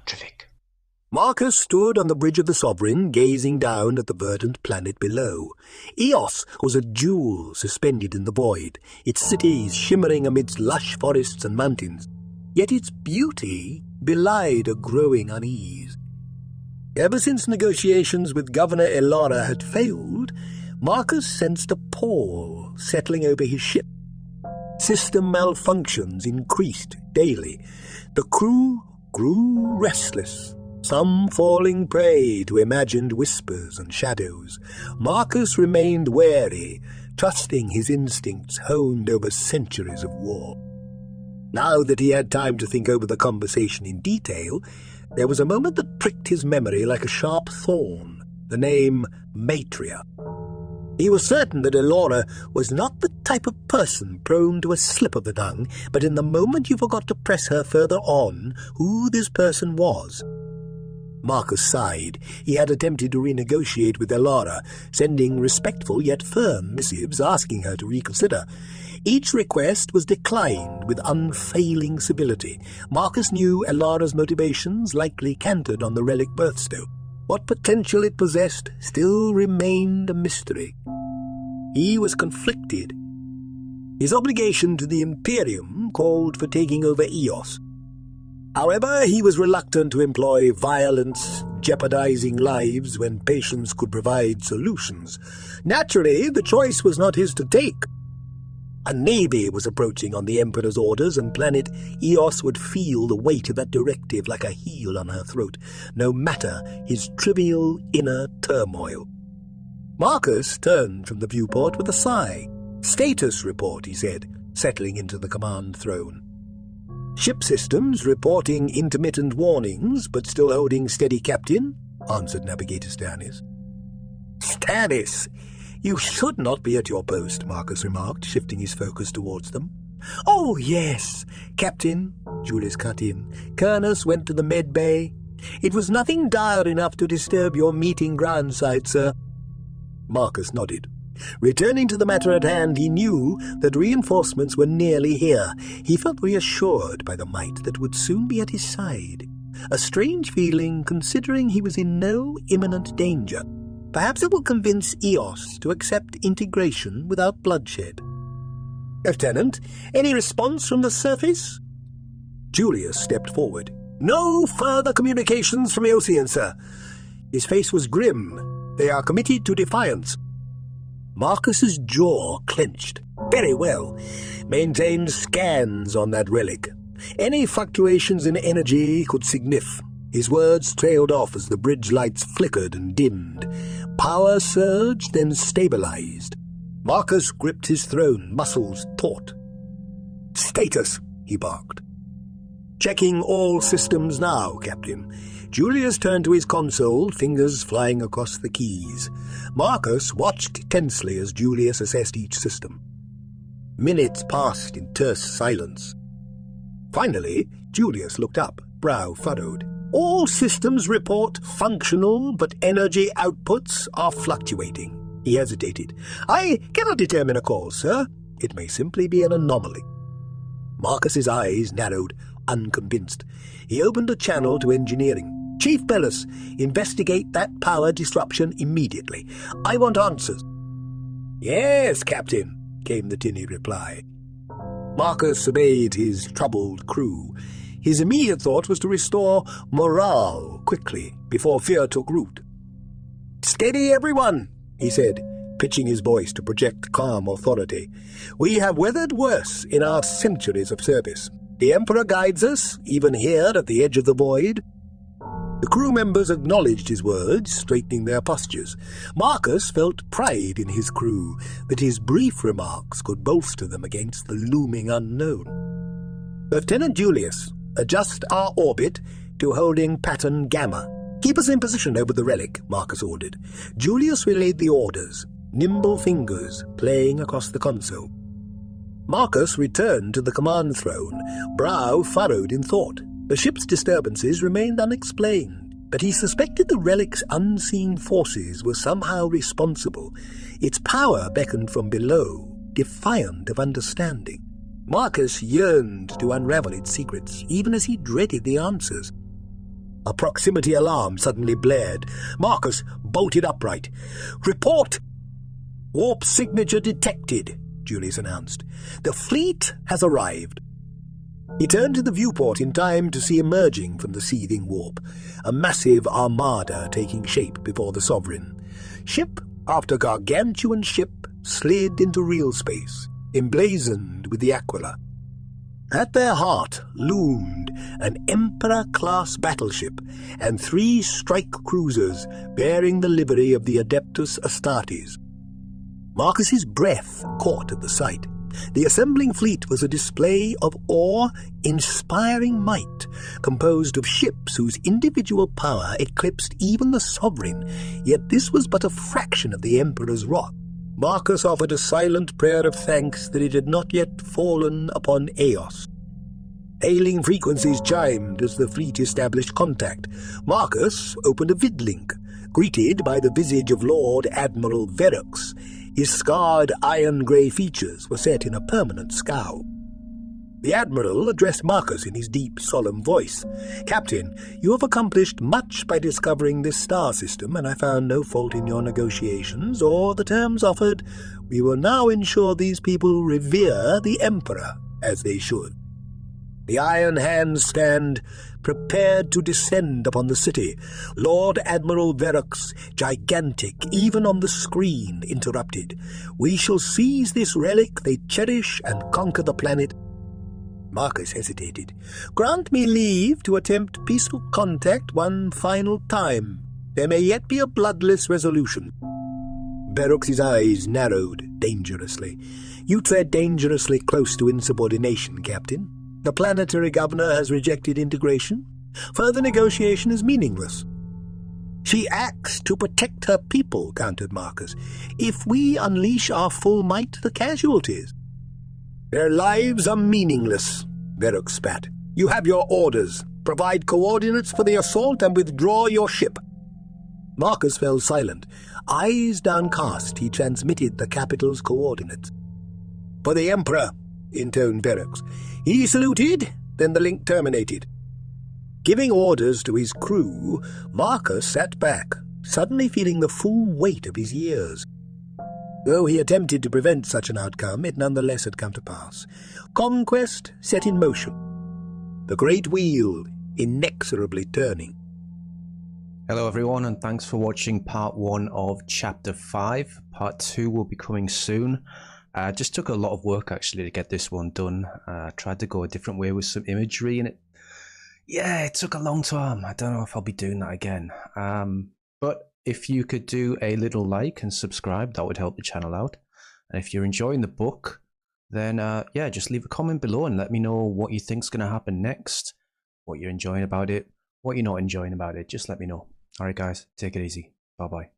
Triffick. Marcus stood on the bridge of the Sovereign, gazing down at the verdant planet below. Eos was a jewel suspended in the void, its cities shimmering amidst lush forests and mountains. Yet its beauty belied a growing unease. Ever since negotiations with Governor Elara had failed, Marcus sensed a pall settling over his ship. System malfunctions increased daily. The crew grew restless, some falling prey to imagined whispers and shadows. Marcus remained wary, trusting his instincts honed over centuries of war. Now that he had time to think over the conversation in detail, there was a moment that pricked his memory like a sharp thorn, the name Matria. He was certain that Elara was not the type of person prone to a slip of the tongue, but in the moment you forgot to press her further on who this person was. Marcus sighed. He had attempted to renegotiate with Elara, sending respectful yet firm missives asking her to reconsider. Each request was declined with unfailing civility. Marcus knew Elara's motivations likely cantered on the relic Birthstone. What potential it possessed still remained a mystery. He was conflicted. His obligation to the Imperium called for taking over Eos. However, he was reluctant to employ violence, jeopardizing lives when patience could provide solutions. Naturally, the choice was not his to take. A navy was approaching on the Emperor's orders, and planet Eos would feel the weight of that directive like a heel on her throat, no matter his trivial inner turmoil. Marcus turned from the viewport with a sigh. "Status report," he said, settling into the command throne. "Ship systems reporting intermittent warnings, but still holding steady, Captain," answered Navigator Stannis. "Stannis! You should not be at your post," Marcus remarked, shifting his focus towards them. "Oh, yes, Captain," Julius cut in. "Cernus went to the med bay. It was nothing dire enough to disturb your meeting ground site, sir." Marcus nodded. Returning to the matter at hand, he knew that reinforcements were nearly here. He felt reassured by the might that would soon be at his side. A strange feeling, considering he was in no imminent danger. Perhaps it will convince Eos to accept integration without bloodshed. "Lieutenant, any response from the surface?" Julius stepped forward. "No further communications from Eosians, sir." His face was grim. "They are committed to defiance." Marcus's jaw clenched. "Very well. Maintain scans on that relic. Any fluctuations in energy could signif." His words trailed off as the bridge lights flickered and dimmed. Power surged, then stabilized. Marcus gripped his throne, muscles taut. "Status," he barked. "Checking all systems now, Captain." Julius turned to his console, fingers flying across the keys. Marcus watched tensely as Julius assessed each system. Minutes passed in terse silence. Finally, Julius looked up, brow furrowed. "All systems report functional, but energy outputs are fluctuating." He hesitated. "I cannot determine a cause, sir. It may simply be an anomaly." Marcus's eyes narrowed, unconvinced. He opened a channel to engineering. "Chief Bellis, investigate that power disruption immediately. I want answers." "Yes, Captain," came the tinny reply. Marcus obeyed his troubled crew. His immediate thought was to restore morale quickly, before fear took root. "Steady, everyone," he said, pitching his voice to project calm authority. "We have weathered worse in our centuries of service. The Emperor guides us, even here at the edge of the void." The crew members acknowledged his words, straightening their postures. Marcus felt pride in his crew, that his brief remarks could bolster them against the looming unknown. "Lieutenant Julius, adjust our orbit to holding pattern Gamma. Keep us in position over the relic," Marcus ordered. Julius relayed the orders, nimble fingers playing across the console. Marcus returned to the command throne, brow furrowed in thought. The ship's disturbances remained unexplained, but he suspected the relic's unseen forces were somehow responsible. Its power beckoned from below, defiant of understanding. Marcus yearned to unravel its secrets, even as he dreaded the answers. A proximity alarm suddenly blared. Marcus bolted upright. "Report! Warp signature detected," Julius announced. "The fleet has arrived." He turned to the viewport in time to see emerging from the seething warp a massive armada taking shape before the Sovereign. Ship after gargantuan ship slid into real space, emblazoned with the Aquila. At their heart loomed an Emperor-class battleship and 3 strike cruisers bearing the livery of the Adeptus Astartes. Marcus's breath caught at the sight. The assembling fleet was a display of awe-inspiring might, composed of ships whose individual power eclipsed even the Sovereign, yet this was but a fraction of the Emperor's wrath. Marcus offered a silent prayer of thanks that it had not yet fallen upon Eos. Hailing frequencies chimed as the fleet established contact. Marcus opened a vidlink, greeted by the visage of Lord Admiral Verux. His scarred iron-grey features were set in a permanent scowl. The Admiral addressed Marcus in his deep, solemn voice. "Captain, you have accomplished much by discovering this star system, and I found no fault in your negotiations or the terms offered. We will now ensure these people revere the Emperor as they should." The iron hands stand prepared to descend upon the city. Lord Admiral Verux, gigantic even on the screen, interrupted. "We shall seize this relic they cherish and conquer the planet." Marcus hesitated. "Grant me leave to attempt peaceful contact one final time. There may yet be a bloodless resolution." Verux's eyes narrowed dangerously. "You tread dangerously close to insubordination, Captain. The planetary governor has rejected integration. Further negotiation is meaningless." "She acts to protect her people," countered Marcus. "If we unleash our full might, the casualties—" "Their lives are meaningless," Verux spat. "You have your orders. Provide coordinates for the assault and withdraw your ship." Marcus fell silent. Eyes downcast, he transmitted the capital's coordinates. "For the Emperor," intoned Verux. He saluted, then the link terminated. Giving orders to his crew, Marcus sat back, suddenly feeling the full weight of his years. Though he attempted to prevent such an outcome, it nonetheless had come to pass. Conquest set in motion. The great wheel inexorably turning. Hello everyone, and thanks for watching part 1 of chapter 5. Part 2 will be coming soon. Just took a lot of work actually to get this one done. Tried to go a different way with some imagery, and it took a long time. I don't know if I'll be doing that again. But if you could do a little like and subscribe, that would help the channel out. And if you're enjoying the book, then just leave a comment below and let me know what you think's going to happen next, what you're enjoying about it, what you're not enjoying about it. Just let me know. Alright guys, take it easy. Bye bye.